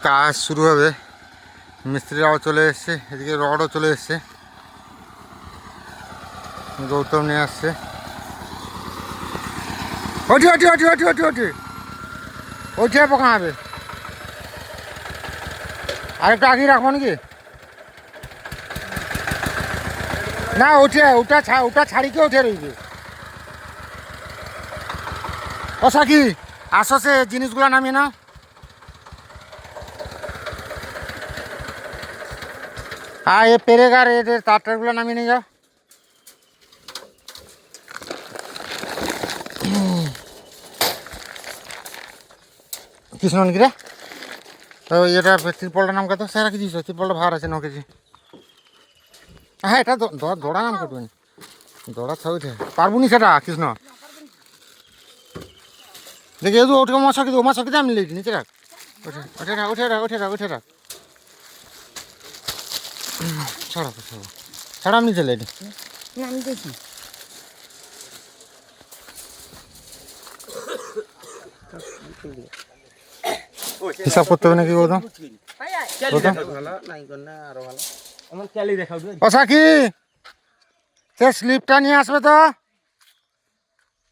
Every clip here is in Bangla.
কাজ শুরু হবে, মিস্ত্রিরাও চলে এসছে, এদিকে রডও চলে এসছে, গৌতম নিয়ে আসছে। ওঠি ওঠি ওঠি ওঠি ওঠি ওঠি ওঠে পোকা হবে। আরেকটা আগিয়ে রাখবো নাকি? না ওঠে, ওটা ছাড়িকে উঠে রইবে। ও সাকি আসো, সে জিনিসগুলো নামিয়ে নাও। হ্যাঁ এ পেরেগার এদের তারটারগুলো নামিয়ে নিয়ে যাও। কৃষ্ণ নাকি রে? তো এটা ত্রিপলটার নাম কত স্যার কি দিস? ত্রিপলটা ভার আছে 9 কেজি। হ্যাঁ এটা দৌড়া নাম কাটবেন, দৌড়া থাকতে পারবো নি সেটা কৃষ্ণ। দেখি এদু ওঠে মশা কিন্তু মশা কিন্তু আমি লেট নিচে রাখ, ওঠে রাখ ওঠে রাখ ওঠে রাখ ওঠে রাখ। ছাড়া ছাড়া আমি নিচে লেট আমি দেখি হিসাব করতে হবে নাকি গৌতম? কি সে স্লিপটা নিয়ে আসবে তো,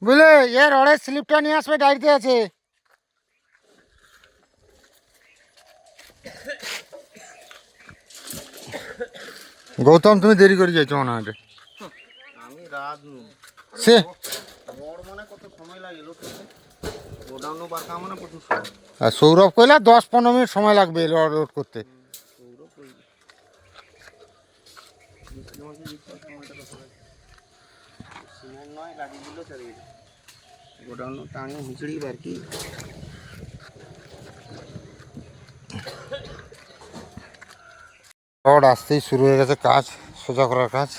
বুঝলে? এ রডের স্লিপটা নিয়ে আসবে, ডায়েরিতে আছে। গৌতম তুমি দেরি করে যাইছো মনে হয়। সে সৌরভ কইলা 10-15 মিনিট সময় লাগবে রড রোড করতে। রড আসতেই শুরু হয়ে গেছে কাজ, সোজা করার কাজ।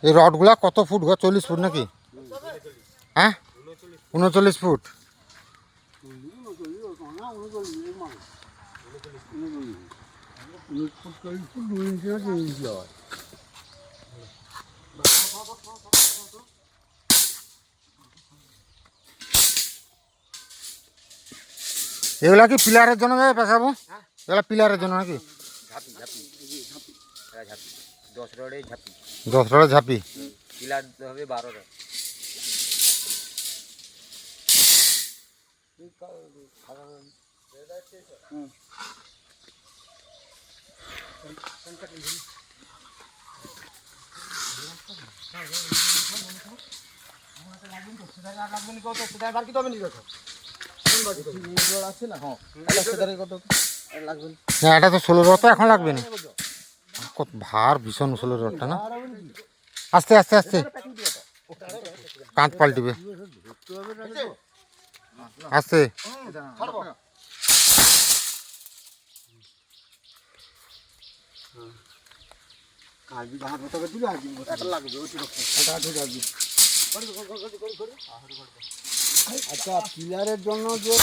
এই রডগুলা কত ফুট গো? 40 ফুট নাকি? হ্যাঁ 39 ফুট। এগুলা কি পিলারের জন্য পেশাবো? এগুলা পিলারের জন্য নাকি? 10 রডে ঝাঁপি, 10 রডে ঝাঁপি। পিলার হবে 12 রড। হ্যাঁ এটা তো 16 রড, তো এখন লাগবে না। কত ভার ভীষণ 16 রডটা না? আস্তে আস্তে আস্তে কাঁধ পাল্টিবে, আস্তে। আচ্ছা পিলারের জন্য যে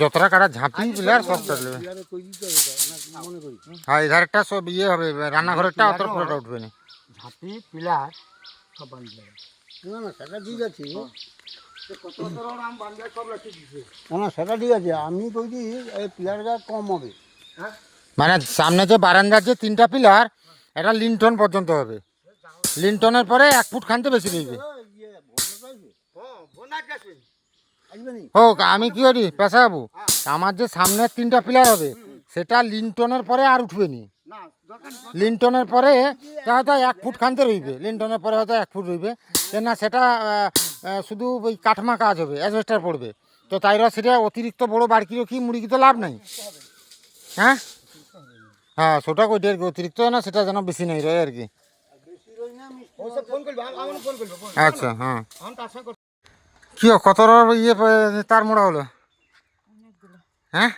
যতটা কাটা ঝাঁপি পিলার সব কাটবে। হ্যাঁ এধারেরটা সব ইয়ে হবে, রান্নাঘরেরটা অত পুরোটা উঠবে না। ঝাঁপি পিলার সব বানিয়ে যাবে। না না সেটা ঠিক আছে, না না সেটা ঠিক আছে। আমি বলছি এই পিলারটা কম হবে। মানে সামনে যে বারান্দার যে 3টা পিলার, এটা লিন্টন পর্যন্ত হবে। লিন্টনের পরে 1 ফুট খানতে বেশি রইবে। হোক আমি কি করি পেশা যাবো, আমার যে সামনের 3টা পিলার হবে সেটা লিন্টনের পরে আর উঠবে নি। লিন্টনের পরে হয়তো 1 ফুট খানতে রইবে, লিন্টনের পরে হয়তো 1 ফুট রইবে না, সেটা শুধু ওই কাঠমা কাজ হবে, অ্যাজবেস্টার পড়বে। তো তাই সেটা অতিরিক্ত বড় বাড়কি কি মুড়ি তো লাভ নাই। হ্যাঁ হ্যাঁ সেটা কই ডের অতিরিক্ত না, সেটা যেন বেশি নেই রয় আর কি। আচ্ছা হ্যাঁ কি কত ইয়ে তার মোড়া হলো? হ্যাঁ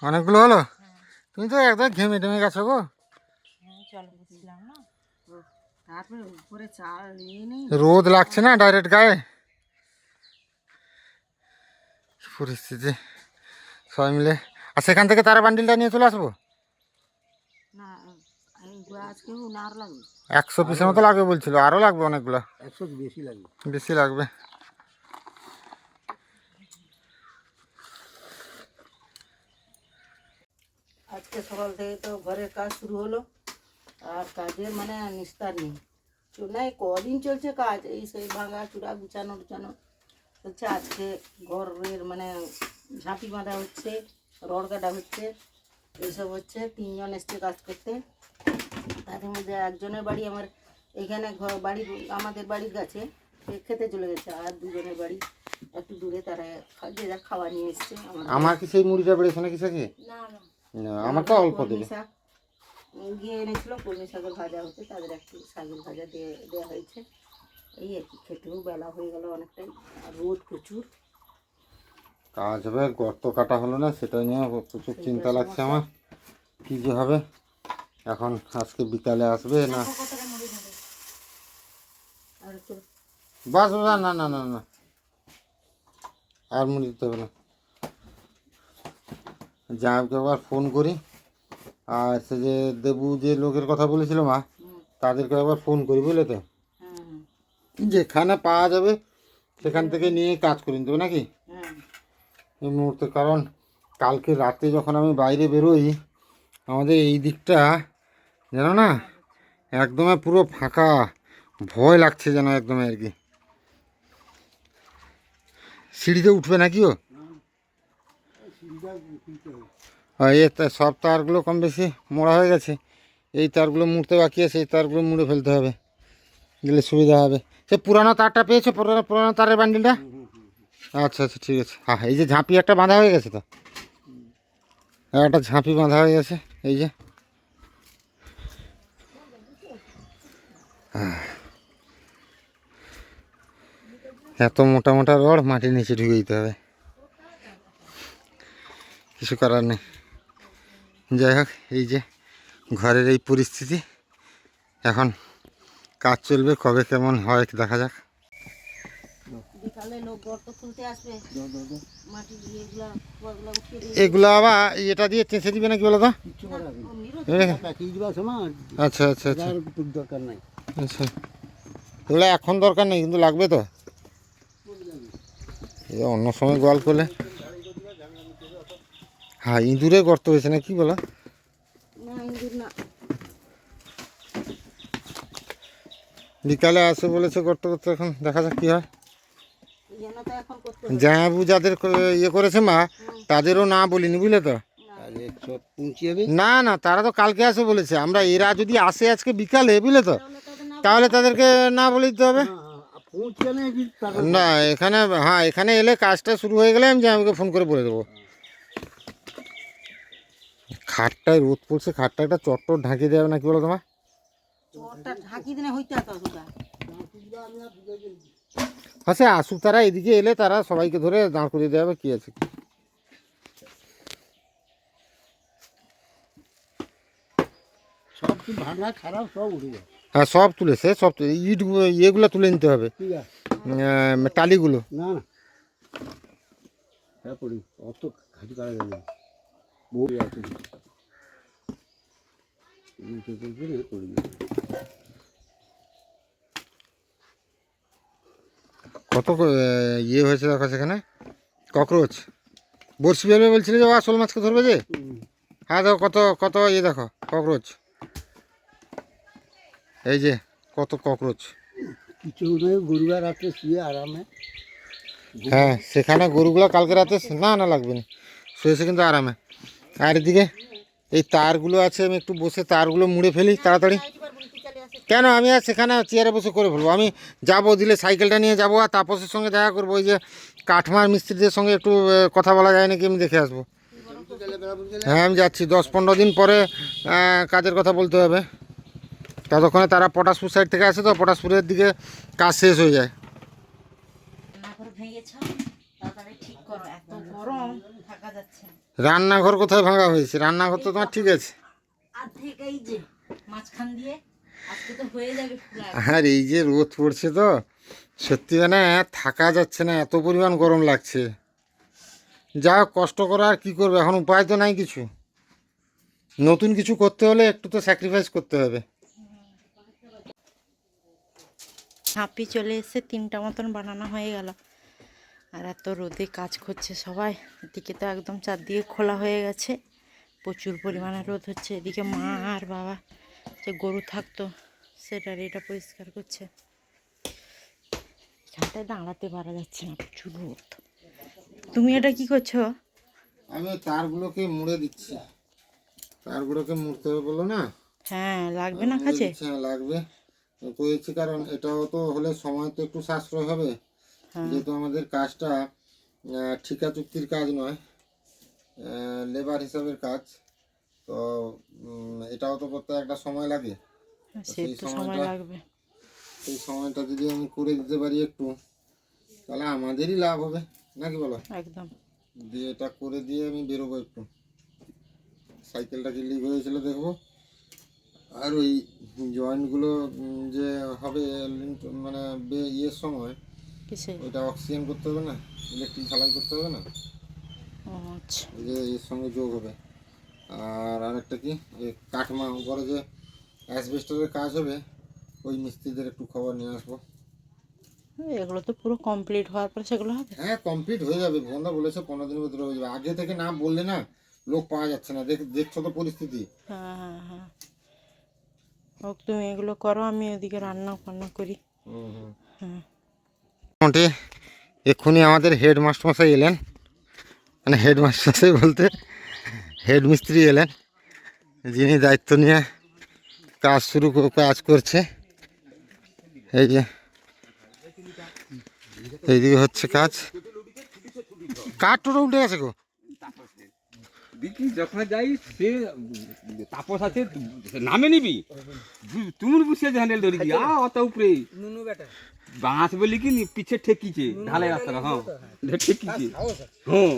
অনেকগুলো হলো। তুমি তো একদম ঘেমে টেমে গেছো গো। রোদ লাগছে না ডাইরেক্ট গায়ে, পরিস্থিতি সবাই মিলে। আর সেখান থেকে তারা বান্ডিলটা নিয়ে চলে আসবো। 100 পিসের মতো লাগবে বলছিল, আরও লাগবে অনেকগুলো। 100 বেশি লাগবে, বেশি লাগবে। সকাল থেকে তো ঘরের কাজ শুরু হলো, আর কাজের মানে নিস্তার নেই। নাই কদিন চলছে কাজ, এই সেই ভাঙা চূড়া গুছানো টুচানো হচ্ছে। আজকে ঘরের মানে ঝাঁপি বাঁধা হচ্ছে, রড কাটা হচ্ছে, এইসব হচ্ছে। 3 জন এসছে কাজ করতে। তাদের মধ্যে একজনের বাড়ি আমার এখানে বাড়ি, আমাদের বাড়ির কাছে, সে খেতে চলে গেছে। আর 2 জনের বাড়ি একটু দূরে, তারা যে যা খাওয়া নিয়ে এসছে। আমার কি সেই মুড়িটা বেড়েছে নাকি সাথে? না না, না, আমাকে অল্প দেবে। শাক গিয়ে এনেছিল, কলমি শাকের ভাজা হচ্ছে, তাদের একটু শাকের ভাজা দেওয়া হয়েছে। এই আর কি, খেতেও বেলা হয়ে গেল অনেকটাই, আর রোদ প্রচুর। কাজ হবে, গর্ত কাটা হলো না, সেটা নিয়ে প্রচুর চিন্তা লাগছে আমার, কী যে হবে এখন। আজকে বিকালে আসবে না? আর একটু বাস না না না না না, আর মুড়ি দিতে হবে না। জামাইকে আবার ফোন করি, আর সে যে দেবু যে লোকের কথা বলেছিল মা, তাদেরকে আবার ফোন করি, বুঝলে তো? যেখানে পাওয়া যাবে সেখান থেকে নিয়ে কাজ করে নিতে হবে নাকি এই মুহূর্তে। কারণ কালকে রাতে যখন আমি বাইরে বেরোই, আমাদের এই দিকটা যেন না একদমই পুরো ফাঁকা, ভয় লাগছে যেন একদমই আর কি। সিঁড়িতে উঠবে নাকিও? সব তারগুলো কম বেশি মোড়া হয়ে গেছে, এই তারগুলো মুড়তে বাকি আছে, এই তারগুলো মুড়ে ফেলতে হবে, গেলে সুবিধা হবে। সে পুরানো তারটা পেয়েছো, পুরানো তারের বান্ডিলটা? আচ্ছা আচ্ছা, ঠিক আছে। হ্যাঁ, এই যে ঝাঁপি একটা বাঁধা হয়ে গেছে তো, একটা ঝাঁপি বাঁধা হয়ে গেছে এই যে। এত মোটা মোটা রড মাটির নিচে ঢুকে দিতে হবে, কিছু করার নেই। যাই হোক, এই যে ঘরের এই পরিস্থিতি, এখন কাজ চলবে, কবে কেমন হয় দেখা যাক। বিকালে লোক গর্ত খুলতে আসবে, মাটি এগুলো আবার এটা দিয়ে চেঁচে দিবে নাকি বলো তো? আচ্ছা আচ্ছা আচ্ছা দরকার নাই। আচ্ছা, এগুলো এখন দরকার নেই, কিন্তু লাগবে তো। অন্য সময় গোয়াল করলে। হ্যাঁ, ইঁদুরে গর্ত হয়েছে না কি বলো? বিকালে আসে বলেছে গর্ত করতে, এখন দেখা যাক কি হয়। জামাইবাবু যাদের ইয়ে করেছে মা, তাদেরও না বলিনি, বুঝলে তো? না না, তারা তো কালকে আসে বলেছে। আমরা এরা যদি আসে আজকে বিকালে, বুঝলে তো, তাহলে তাদেরকে না বলে দিতে হবে। না এখানে, হ্যাঁ এখানে এলে কাজটা শুরু হয়ে গেলে আমি জামাইবাবুকে ফোন করে বলে দেবো। খাটটায় রোদ পড়ছে, খাটটা একটা চট্টর ঢাকিয়ে দেবে নাকি বলো তোমার? হ্যাঁ, সে আসুক, তারা এদিকে এলে তারা সবাইকে ধরে দাঁড় করিয়ে দেওয়া হবে, কি আছে। সব ভাঙা খারাপ সব উঠে যায়। হ্যাঁ, সব তুলেছে, সব ইট ইয়েগুলো তুলে নিতে হবে, টালিগুলো। না না, হ্যাঁ পড়ি অত ঘাটি করা যাবে না, বই আছে কত ইয়ে হয়েছে দেখো সেখানে, ককরোচ। বড়শি ফেলবে বলছিলে যে আসল মাছকে ধরবে যে, হ্যাঁ দেখো কত কত ইয়ে দেখো ককরোচ, এই যে কত ককরোচ। কিছু নেই, গরুরা রাত্রে শুয়ে আরামে। হ্যাঁ, সেখানে গরুগুলো কালকে রাতে না না লাগবে না, শুয়েছে কিন্তু আরামে। আর এদিকে এই তারগুলো আছে, আমি একটু বসে তারগুলো মুড়ে ফেলি তাড়াতাড়ি। কেন, আমি আর সেখানে চেয়ারে বসে করে ফেলবো। আমি যাবো, দিলে সাইকেলটা নিয়ে যাবো, আর তাপসের সঙ্গে দেখা করবো। ওই যে কাঠমার মিস্ত্রিদের সঙ্গে একটু কথা বলা যায় নাকি, আমি দেখে আসবো। হ্যাঁ, আমি যাচ্ছি, 10-15 দিন পরে কাজের কথা বলতে হবে। ততক্ষণে তারা পটাশপুর সাইড থেকে আসে, তো পটাশপুরের দিকে কাজ শেষ হয়ে যায়। রান্নাঘর কোথায় ভাঙা হয়েছে? রান্নাঘর তো তোমার ঠিক আছে। আর এই যে রোদ পড়ছে তো, সত্যি মানে থাকা যাচ্ছে না, এত পরিমাণ গরম লাগছে। যা কষ্ট করা, আর কি করবে, এখন উপায় তো নাই কিছু। নতুন কিছু করতে হলে একটু তো স্যাক্রিফাইস করতে হবে। ঝাঁপি চলে এসে 3টা মতন বানানো হয়ে গেল, আর এত রোদে কাজ করছে সবাই। এদিকে তো একদম চারদিকে খোলা হয়ে গেছে, প্রচুর পরিমাণে রোদ হচ্ছে। এদিকে মা আর বাবা যে গরু থাকতো সেটার এটা পরিষ্কার করছে। এখানটায় দাঁড়াতে পারা যাচ্ছে না, প্রচুর রোদ। তুমি এটা কি করছো? আমি ওই তারগুলোকে মুড়ে দিচ্ছি। তারগুলোকে মুড়তে হবে বললো না? হ্যাঁ, লাগবে না মুড়ে কাছে? দিচ্ছি, হ্যাঁ লাগবে। করেছি কারণ এটাও তো হলে সময় তো একটু সাশ্রয় হবে। যেহেতু আমাদের কাজটা ঠিকা চুক্তির কাজ নয়, লেবার হিসাবের কাজ, তো এটাও তো করতে একটা সময় লাগে। সে তো সময় লাগবে। সেই সময়টা যদি আমি করে দিতে পারি একটু, তাহলে আমাদেরই লাভ হবে, নাকি বলো? একদম। দিয়ে এটা করে দিয়ে আমি বেরোবো একটু, সাইকেলটা কি লিক হয়েছিল দেখবো। আর ওই জয়েন্টগুলো যে হবে মানে ইয়ের সময় কিসে? ওইটা অক্সিজেন করতে হবে না, ইলেকট্রিক ঝালাই করতে হবে না, ও আচ্ছা। এই যে এর সঙ্গে যোগ হবে। আর আরেকটা কি, কাঠমা উপরে যে অ্যাসবেস্টরের কাজ হবে, ওই মিস্ত্রিদের একটু খবর নিয়ে আসবো। এগুলো তো পুরো কমপ্লিট হওয়ার পর সেগুলো হবে। হ্যাঁ কমপ্লিট হয়ে যাবে, বন্ধা বলেছে 15 দিনের ভিতরে হয়ে যাবে। আগে থেকে না বললে না লোক পাওয়া যাচ্ছে না, দেখছো তো পরিস্থিতি। হ্যাঁ হ্যাঁ হ্যাঁ, হোক, তুমি এগুলো করো, আমি ওদিকে রান্না বান্না করি। হ্যাঁ। মোটামুটি এক্ষুনি আমাদের হেডমাস্টারমশাই এলেন, মানে হেডমাস্টারমশাই বলতে হেড মিস্ত্রি এলেন, যিনি দায়িত্ব নিয়ে কাজ করছে। এই যে এইদিকে হচ্ছে কাজ, কাঠ টোটো উঠে গেছে গো। দেখি যখন যাই সে তাপস আছে নামে নিবি তুমি বসিয়ে হ্যান্ডেল ধরি দিয়া অত উপরে বাঁশ বলি কি পিছে ঠেকিছে ঢালাই রাস্তা। হ্যাঁ ঠেকিছে, হ্যাঁ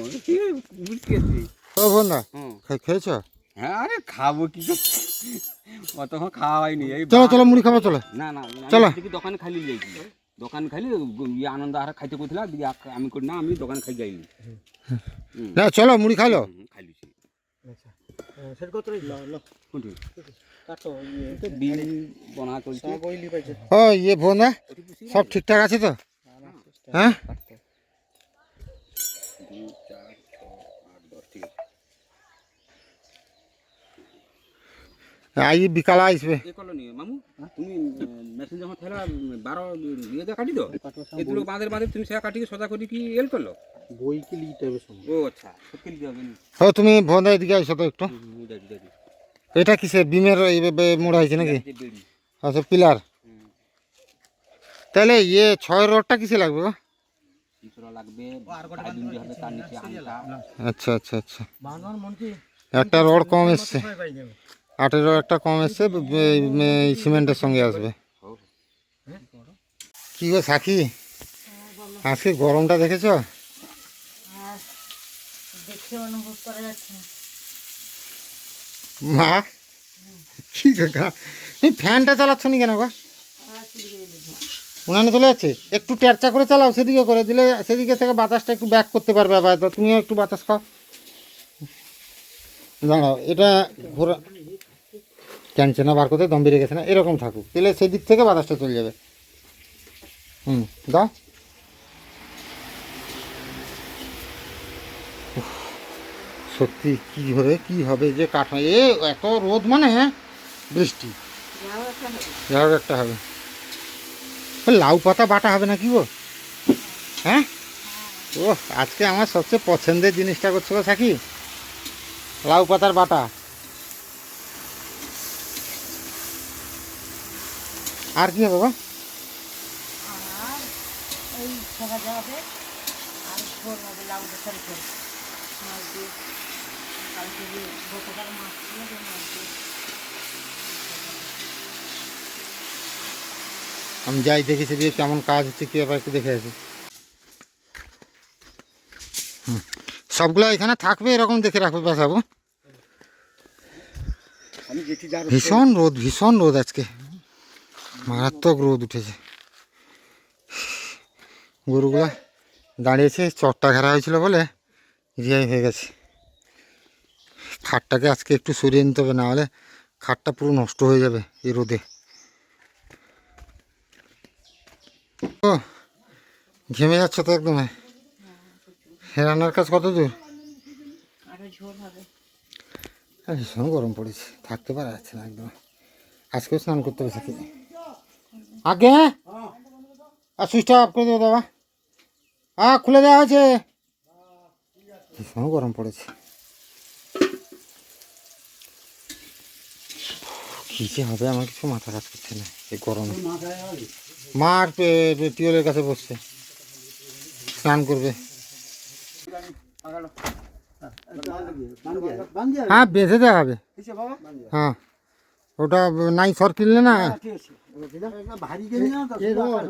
বুঝতে ও বন্ধা হ্যাঁ খেয়েছ? হ্যাঁ, আরে খাবো কি অতক্ষণ খাওয়া হয়নি। এই চলো চলো মুড়ি খাবো চলো। না না চলো। দেখি দোকান খালি যাইছি, দোকান খালি ইয়ে আনন্দ আর খাইতে করছিলাম দিদি আমি করি না, আমি দোকান খাই যাইনি। না চলো মুড়ি খাইলো। খাইলিছি বিল বনা চলছে। ও ইয়ে বন্ধা সব ঠিকঠাক আছে তো? হ্যাঁ আই বিকালে আসবে। এ করলো নি মামু, তুমি মেশিন যখন থেলা 12 ইয়ে দিয়ে কাটি দাও, এগুলো বাঁধের তুমি সেটা কাটি সোজা করি কি এল করলো বই কি লিখতে হবে সঙ্গে? ও আচ্ছা সত্যি দিতে হবে না। ও তুমি বন্ধা এদিকে আসো তো একটু। দাদি এটা কিসের বিমের মোড়া হয়েছে নাকি? যে বেড়ি আচ্ছা পিলার। তাহলে ইয়ে 6 রডটা কিসে লাগবে গো? ইসরা লাগবে আর দিন হবে তার নিচে আনটা। আচ্ছা আচ্ছা আচ্ছা, একটা রড কম এসছে, 8-এর একটা কম এসছে, সিমেন্টের সঙ্গে আসবে। কি গো সাকি, আজকে গরমটা দেখেছ? দেখে অনুভব করা যাচ্ছে না। মা কি কাকা এই ফ্যানটা চালাচ্ছ নি কেন গো? উনানে চলে যাচ্ছে, একটু টেরচা করে চালাও, সেদিকে করে দিলে সেদিকে থেকে বাতাসটা একটু ব্যাক করতে পারবে। আবার তো তুমিও একটু বাতাস খাও, দাঁড়াও এটা ঘোরা টানছে না, বার করতে দম বেরিয়ে গেছে না, এরকম থাকুক, তাহলে সেদিক থেকে বাতাসটা চলে যাবে। দাও। সত্যি কি হবে যে কাঠ এ এত রোদ, মানে বৃষ্টি যাও একটা হবে। লাউ পাতা বাটা হবে না কি গো? হ্যাঁ ও আজকে আমার সবচেয়ে পছন্দের জিনিসটা করছো গো সাকি, লাউ পাতার বাটা। আর কি হবে বাবা? এই ভাজা হবে আর ঝোল হবে, লাউ ডাঁটার ঝোল, মাছ দিয়ে। কালকে যে গতকাল মাছ ছিল, যে মাছ দিয়ে। আমি যাই দেখেছি দিয়ে কেমন কাজ হচ্ছে, কি ব্যাপার একটু দেখে আছি। সবগুলো এখানে থাকবে, এরকম দেখে রাখবে বাসাবো। ভীষণ রোদ আজকে, মারাত্মক রোদ উঠেছে। গরুগুলা দাঁড়িয়েছে, চটটা ঘেরা হয়েছিল বলে রিয়াই হয়ে গেছে। খাটটাকে আজকে একটু সরিয়ে নিতে হবে, না হলে খাটটা পুরো নষ্ট হয়ে যাবে এই রোদে। ও ঘেমে যাচ্ছ তো একদম। রান্নার কাজ কত দূর? আরো ঝোল হবে। ভীষণ গরম পড়েছে, থাকতে পারা যাচ্ছে না একদম। আজকেও স্নান করতে হবে সাথে। আগে হ্যাঁ, আর সুইচটা অফ করে দেবো দাদা। হ্যাঁ খুলে দেওয়া হয়েছে। ভীষণ গরম পড়েছে। কী যে হবে আমার কিছু মাথা কাজ করছে না এই গরমে। মা আর টিউবওয়েলের কাছে বসছে, স্নান করবে। হ্যাঁ বেঁধে দেওয়া হবে। হ্যাঁ ওটা নাই সর কিনলে না। ভারী কিনে না তো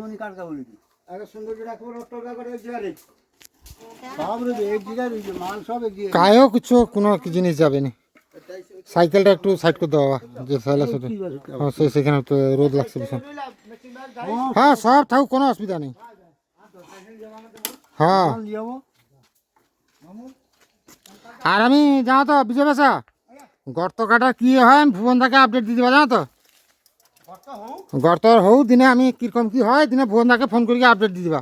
শুনি কাটকা বলি কি আগে সুন্দর রাখবো রট্টকা করে এক জায়গায় সব রে এক জায়গায় রইছে মাল সব এক জায়গায় গায়েও কিছু কোনো জিনিস যাবে না। সাইকেলটা একটু সাইড করে দেওয়া যে সাইকেল সাথে। হ্যাঁ সেখানে তো রোদ লাগছে ভীষণ। হ্যাঁ সব থাকুক, কোনো অসুবিধা নেই। হ্যাঁ যাবো আর আমি জানো তো বিজয় বাসা গর্ত কাটা কি হয় আমি ভুবনদাকে আপডেট দিয়ে দেবো জানো তো। গর্ত হোক দিনে আমি কিরকম কি হয় দিনে ভুবনদাকে ফোন করি আপডেট দিয়ে দিবা।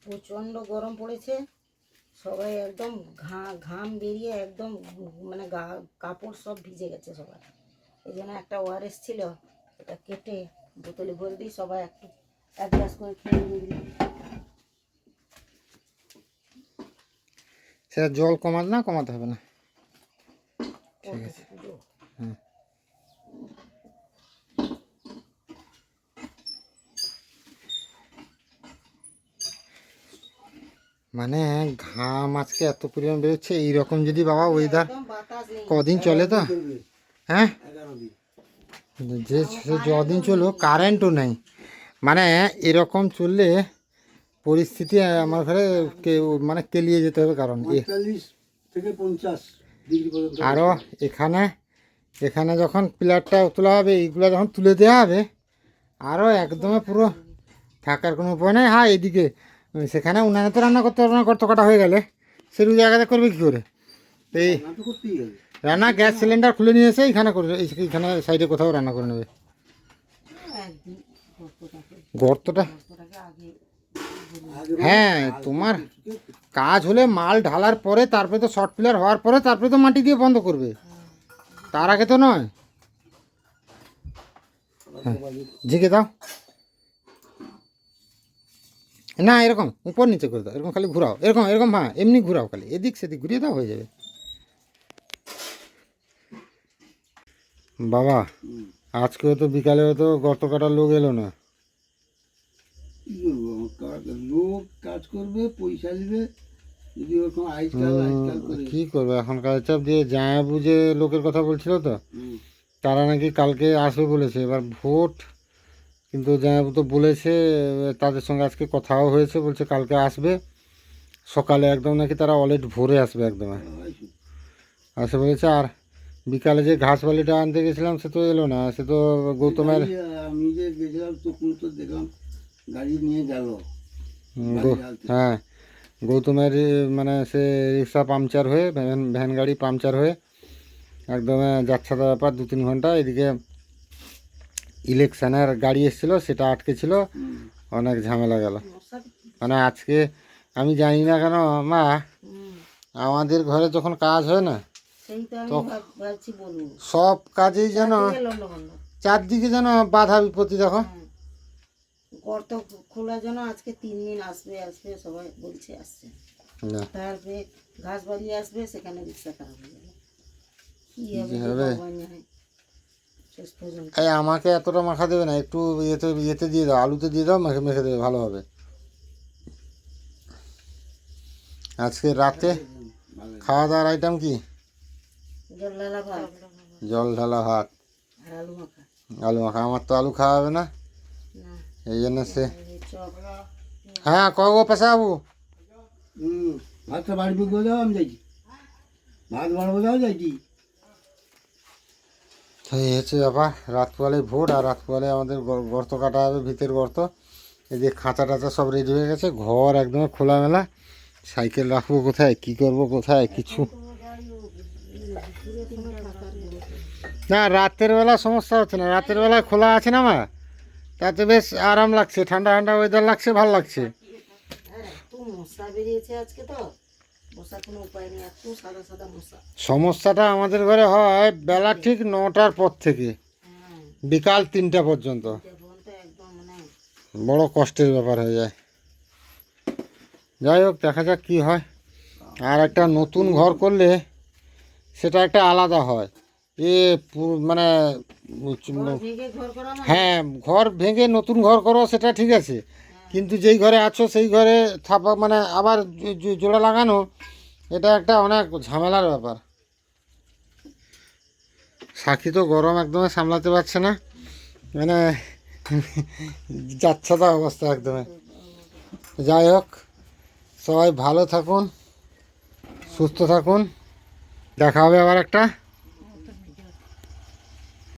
প্রচণ্ড গরম পড়েছে, সবাই একদম ঘাম বেরিয়ে একদম মানে কাপড় সব ভিজে গেছে সবাই। এই জন্য একটা ওআরএস ছিল, এটা কেটে বোতলে ভরে দিই, সবাই একটু এক গ্লাস করে খেয়ে নিবি। সেটা জল কমাতে না কমাতে হবে না, ঠিক আছে। হ্যাঁ মানে ঘাম আজকে এত পরিমাণ বেরোচ্ছে, এইরকম যদি বাবা ওয়েদার একদম বাতাস নেই। কদিন চলে তো হ্যাঁ, যে যদিন চলো কারেন্টও নেই, মানে এরকম চললে পরিস্থিতি আমার ঘরে মানে কেলিয়ে যেতে হবে। কারণ 40 থেকে 50 ডিগ্রি পর্যন্ত আরও এখানে যখন পিলারটা তোলা হবে, এইগুলো যখন তুলে দেওয়া হবে আরও একদমই পুরো থাকার কোনো উপায় নেই। হ্যাঁ এদিকে সেখানে উনানে তো রান্না করতে পারবে না, গর্ত কাটা হয়ে গেলে সেরকম জায়গাতে করবে কী করে। তো এই নাটক করতেই হবে রান্না গ্যাস সিলিন্ডার খুলে নিয়ে এসে এইখানে করবে, এইখানে সাইডে কোথাও রান্না করে নেবে। একদিন গর্তটা আগে হ্যাঁ তোমার কাজ হলে মাল ঢালার পরে তারপরে তো শর্ট পিলার হওয়ার পরে তারপরে তো মাটি দিয়ে বন্ধ করবে, তার আগে তো নয়। হ্যাঁ ঝিকে দাও না, এরকম উপর নিচে করে দাও, এরকম খালি ঘুরাও, এরকম এরকম হ্যাঁ এমনি ঘুরাও, খালি এদিক সেদিক ঘুরিয়ে দাও, হয়ে যাবে। বাবা আজকেও তো বিকালেও তো গর্ত কাটার লোক এলো না। কি করবো লোক কাজ করবে পয়সা দিবে যদি ওরকম আজকাল করে কি করবো এখন, কাজের চাপ দিয়ে জায়া বুঝে লোকের কথা বলছিল তো, তারা নাকি কালকে আসবে বলেছে। এবার ভোট কিন্তু জায়াবু তো বলেছে, তাদের সঙ্গে আজকে কথাও হয়েছে, বলছে কালকে আসবে সকালে একদম, নাকি তারা অলরেডি ভোরে আসবে একদম আসে বলেছে। আর বিকালে যে ঘাস বালিটা আনতে গেছিলাম সে তো এলো না, সে তো গৌতমের আমি যে গেছিলাম তখন তো দেখলাম গাড়ি নিয়ে গেল। হ্যাঁ গৌতমের মানে সে রিক্সা পাংচার হয়ে ভ্যান গাড়ি পাংচার হয়ে একদম যাচ্ছে ব্যাপার 2-3 ঘন্টা। এদিকে ইলেকশনের গাড়ি এসেছিলো সেটা আটকে ছিল, অনেক ঝামেলা গেল। মানে আজকে আমি জানি না কেন মা, আমাদের ঘরে যখন কাজ হয় না সেই তো আমি ভাবছি বলবো সব কাজেই যেন লন্ডভন্ড। চারদিকে যেন বাধা বিপত্তি। দেখো গর্ত খোলার জন্য আজকে 3 দিন আসবে সবাই বলছে আসছে, না তারপরে ঘাস বালি আসবে, সেখানে রিক্সা খারাপ হয়ে যাবে। কি কি হবে হবে? ভগবান জানে। শেষ পর্যন্ত এই আমাকে এতটা মাখা দেবে না, একটু ইয়েতে দিয়ে দাও, আলুতে দিয়ে দাও, মেখে মেখে দেবে, ভালো হবে। আজকে রাতে খাওয়া দাওয়ার আইটেম কি? জল ঢালা ভাত জল ঢালা ভাত আর আলু মাখা। আলু মাখা। আমার তো আলু খাওয়া হবে না, না এই জন্য সে এই চপ হ্যাঁ কগো পেশাবু ভাতটা বাড়বি করে যাও, আমি যাইছি ভাত বাড়বো যাও যাইছি। এই হচ্ছে ব্যাপার। রাত পোয়ালে ভোর, আর রাত পোয়ালে আমাদের গর্ত কাটা হবে, ভিতের গর্ত। এই যে খাঁচা টাচা সব রেডি হয়ে গেছে, ঘর একদম খোলামেলা। সাইকেল রাখবো কোথায়, কি করব কোথায়, কিছু না। রাতের বেলা সমস্যা হচ্ছে না, রাতের বেলা খোলা আছে না মা, তাতে বেশ আরাম লাগছে, ঠান্ডা ঠান্ডা ওয়েদার লাগছে, ভালো লাগছে। মশা বেরিয়েছে আজকে, তো বসার কোনো উপায় নেই, এত সাদা সাদা মশা। সমস্যাটা আমাদের ঘরে হয় বেলা ঠিক 9টার পর থেকে হ্যাঁ, বিকাল 3টা পর্যন্ত। এখন তো একদম মানে বড় কষ্টের ব্যাপার হয়ে যায়। যাই হোক, দেখা যাক কী হয়। আর একটা নতুন ঘর করলে সেটা একটা আলাদা হয়। মানে ঘর ভেঙে ঘর করা মানে হ্যাঁ, ঘর ভেঙে নতুন ঘর করো সেটা ঠিক আছে, কিন্তু যেই ঘরে আছো সেই ঘরে থাপা মানে আবার জোড়া লাগানো, এটা একটা অনেক ঝামেলার ব্যাপার। সাক্ষী তো গরম একদমই সামলাতে পারছে না, মানে যাচ্ছে তা অবস্থা একদমই। যাই হোক, সবাই ভালো থাকুন, সুস্থ থাকুন, দেখা হবে আবার একটা